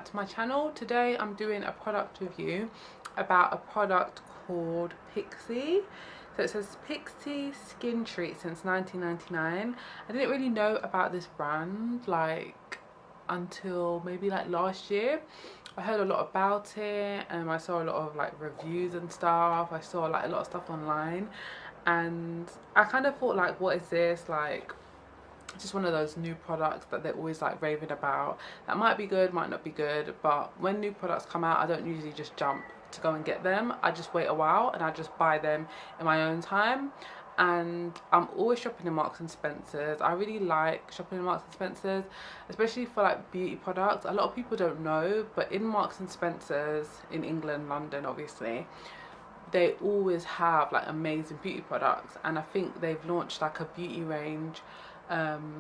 back to my channel. Today I'm doing a product review about a product called Pixi. So it says Pixi Skin Treat since 1999. I didn't really know about this brand like until maybe like last year. I heard a lot about it and I saw a lot of like reviews and stuff. I saw like a lot of stuff online and I kind of thought like, what is this? Like, just one of those new products that they're always like raving about. That might be good, might not be good, but when new products come out, I don't usually just jump to go and get them. I just wait a while and I just buy them in my own time. And I'm always shopping in Marks and Spencer's. I really like shopping in Marks and Spencer's, especially for like beauty products. A lot of people don't know, but in Marks and Spencer's in England, London obviously, they always have like amazing beauty products, and I think they've launched like a beauty range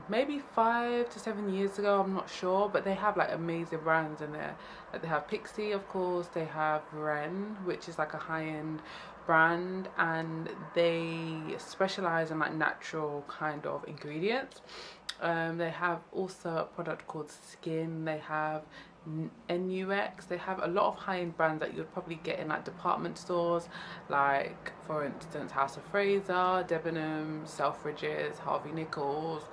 maybe 5 to 7 years ago, I'm not sure, but they have like amazing brands in there. Like they have Pixi, of course, they have Ren, which is like a high-end brand, and they specialize in like natural kind of ingredients. They have also a product called Skin. They have NUX. They have a lot of high-end brands that you'd probably get in like department stores, like for instance House of Fraser, Debenhams, Selfridges, Harvey Nichols.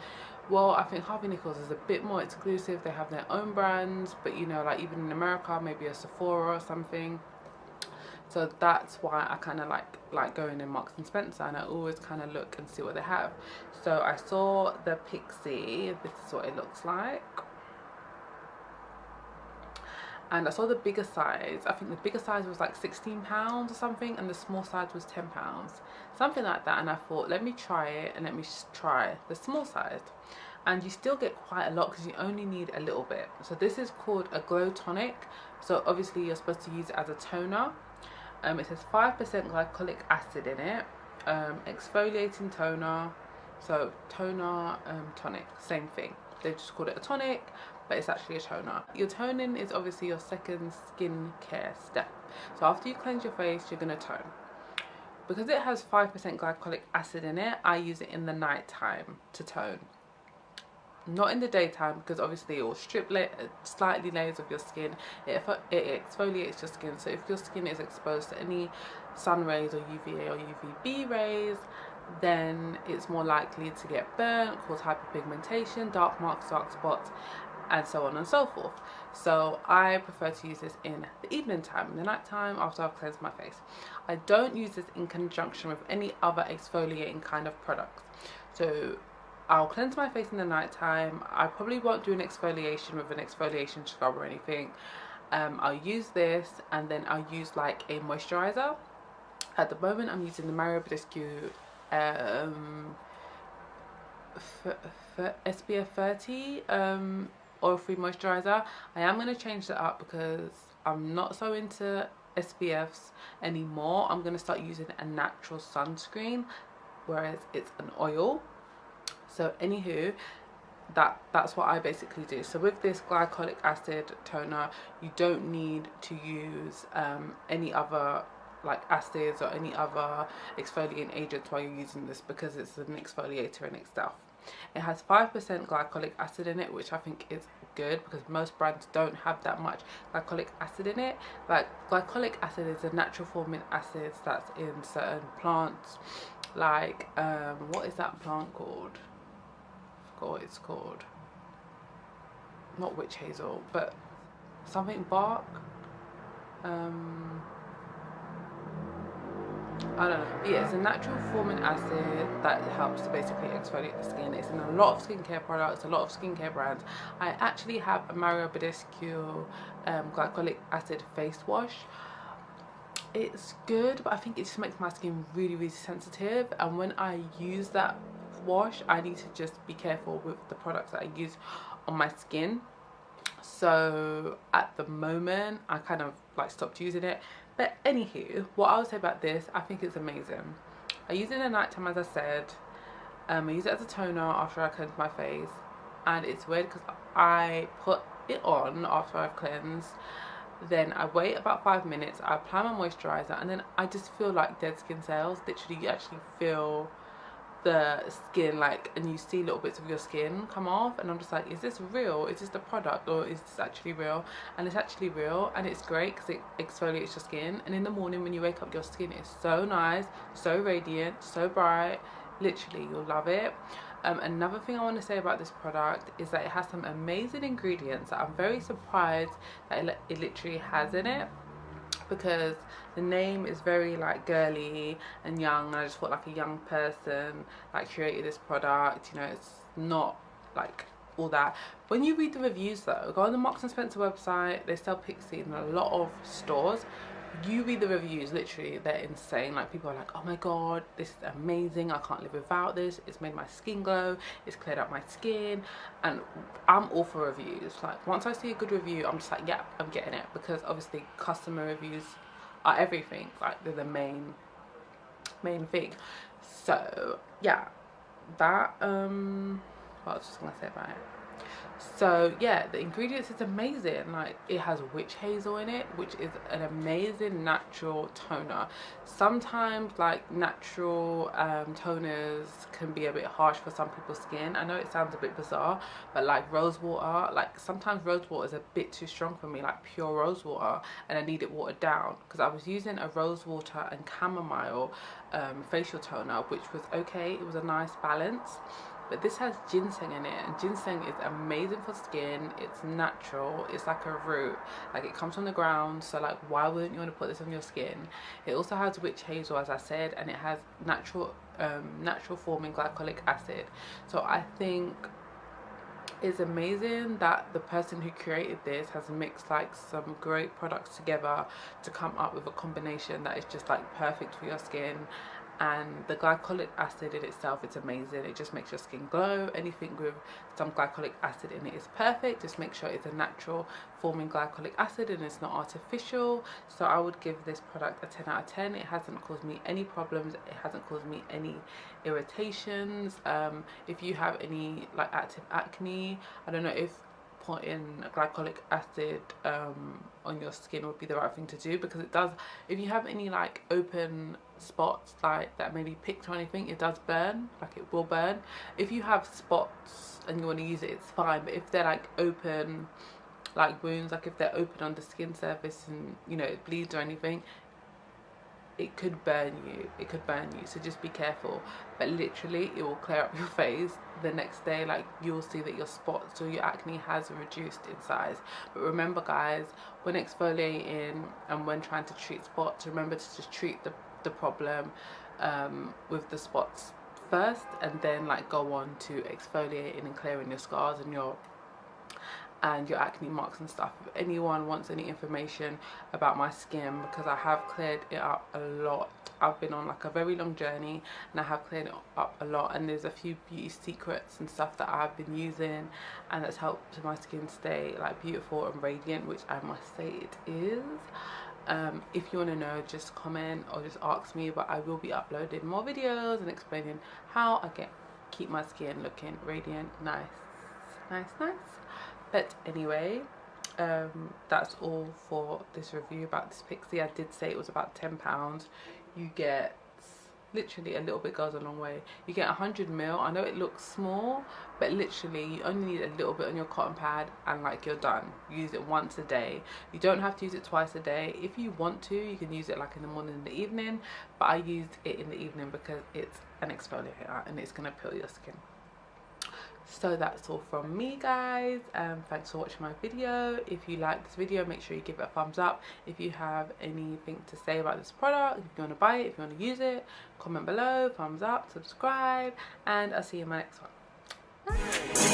Well, I think Harvey Nichols is a bit more exclusive. They have their own brands, but you know, like even in America, maybe a Sephora or something. So that's why I kind of like going in Marks and Spencer, and I always kind of look and see what they have. So I saw the Pixi. This is what it looks like. And I saw the bigger size. I think the bigger size was like £16 or something, and the small size was £10, something like that. And I thought, let me try it, and let me try the small size. And you still get quite a lot because you only need a little bit. So this is called a Glow Tonic. So obviously you're supposed to use it as a toner. It says 5% glycolic acid in it. Exfoliating toner. So toner, tonic, same thing. They just called it a tonic, but it's actually a toner. Your toning is obviously your second skincare step. So after you cleanse your face, you're going to tone. Because it has 5% glycolic acid in it, I use it in the night time to tone. Not in the daytime, because obviously it will strip slightly layers of your skin. It exfoliates your skin. So if your skin is exposed to any sun rays or UVA or UVB rays, then it's more likely to get burnt, cause hyperpigmentation, dark marks, dark spots, and so on and so forth. So I prefer to use this in the evening time, in the night time, after I've cleansed my face. I don't use this in conjunction with any other exfoliating kind of products. So I'll cleanse my face in the night time. I probably won't do an exfoliation with an exfoliation scrub or anything. I'll use this, and then I'll use like a moisturizer. At the moment I'm using the Mario Badescu SPF 30 oil-free moisturizer. I am going to change that up because I'm not so into SPFs anymore. I'm going to start using a natural sunscreen, whereas it's an oil. So anywho, that's what I basically do. So with this glycolic acid toner, you don't need to use any other like acids or any other exfoliating agents while you're using this, because it's an exfoliator in itself. It has 5% glycolic acid in it, which I think is good because most brands don't have that much glycolic acid in it. Like glycolic acid is a natural forming acid that's in certain plants, like what is that plant called? I forgot what it's called. Not witch hazel, but something bark. I don't know, but yeah, it's a natural forming acid that helps to basically exfoliate the skin. It's in a lot of skincare products, a lot of skincare brands. I actually have a Mario Badescu glycolic acid face wash. It's good, but I think it just makes my skin really, really sensitive, and when I use that wash, I need to just be careful with the products that I use on my skin. So at the moment I kind of like stopped using it. But anywho, what I would say about this, I think it's amazing. I use it in the night time, as I said. I use it as a toner after I cleanse my face, and it's weird because I put it on after I've cleansed, then I wait about 5 minutes, I apply my moisturizer, and then I just feel like dead skin cells. Literally, you actually feel the skin, like, and you see little bits of your skin come off, and I'm just like, is this real? Is this the product, or is this actually real? And it's actually real, and it's great because it exfoliates your skin, and in the morning when you wake up, your skin is so nice, so radiant, so bright. Literally, you'll love it. Another thing I want to say about this product is that it has some amazing ingredients that I'm very surprised that it literally has in it, because the name is very like girly and young, and I just thought like a young person like created this product, you know. It's not like all that. When you read the reviews though, go on the Marks and Spencer website, they sell Pixi in a lot of stores. You read the reviews, literally they're insane. Like, people are like, oh my god, this is amazing, I can't live without this, it's made my skin glow, it's cleared up my skin. And I'm all for reviews. Like, once I see a good review, I'm just like, yeah, I'm getting it, because obviously customer reviews are everything. Like, they're the main thing. So yeah, that what I was just gonna say about it. So yeah, the ingredients is amazing. Like, it has witch hazel in it, which is an amazing natural toner. Sometimes like natural toners can be a bit harsh for some people's skin. I know it sounds a bit bizarre, but like rose water, like sometimes rose water is a bit too strong for me, like pure rose water, and I need it watered down, because I was using a rose water and chamomile facial toner, which was okay, it was a nice balance. But this has ginseng in it, and ginseng is amazing for skin. It's natural, it's like a root, like it comes from the ground, so like why wouldn't you want to put this on your skin? It also has witch hazel, as I said, and it has natural forming glycolic acid. So I think it's amazing that the person who created this has mixed like some great products together to come up with a combination that is just like perfect for your skin. And the glycolic acid in itself, it's amazing. It just makes your skin glow. Anything with some glycolic acid in it is perfect. Just make sure it's a natural forming glycolic acid and it's not artificial. So I would give this product a 10 out of 10. It hasn't caused me any problems. It hasn't caused me any irritations. If you have any like active acne, I don't know if putting glycolic acid on your skin would be the right thing to do, because it does, if you have any like open spots like that maybe picked or anything, it does burn, like it will burn. If you have spots and you want to use it, it's fine, but if they're like open like wounds, like if they're open on the skin surface and you know it bleeds or anything, it could burn you, so just be careful. But literally it will clear up your face the next day. Like, you'll see that your spots or your acne has reduced in size. But remember guys, when exfoliating and when trying to treat spots, remember to just treat the problem with the spots first, and then like go on to exfoliating and clearing your scars and your acne marks and stuff. If anyone wants any information about my skin, because I have cleared it up a lot, I've been on like a very long journey and I have cleared it up a lot, and there's a few beauty secrets and stuff that I've been using and that's helped my skin stay like beautiful and radiant, which I must say it is. If you want to know, just comment or just ask me, but I will be uploading more videos and explaining how I keep my skin looking radiant, nice. But anyway, that's all for this review about this Pixi. I did say it was about £10. You get, literally a little bit goes a long way. You get 100ml. I know it looks small, but literally you only need a little bit on your cotton pad and like you're done. Use it once a day. You don't have to use it twice a day. If you want to, you can use it like in the morning and the evening, but I used it in the evening because it's an exfoliator and it's going to peel your skin. So that's all from me guys. Thanks for watching my video. If you like this video, make sure you give it a thumbs up. If you have anything to say about this product, if you want to buy it, if you want to use it, comment below, thumbs up, subscribe, and I'll see you in my next one. Bye.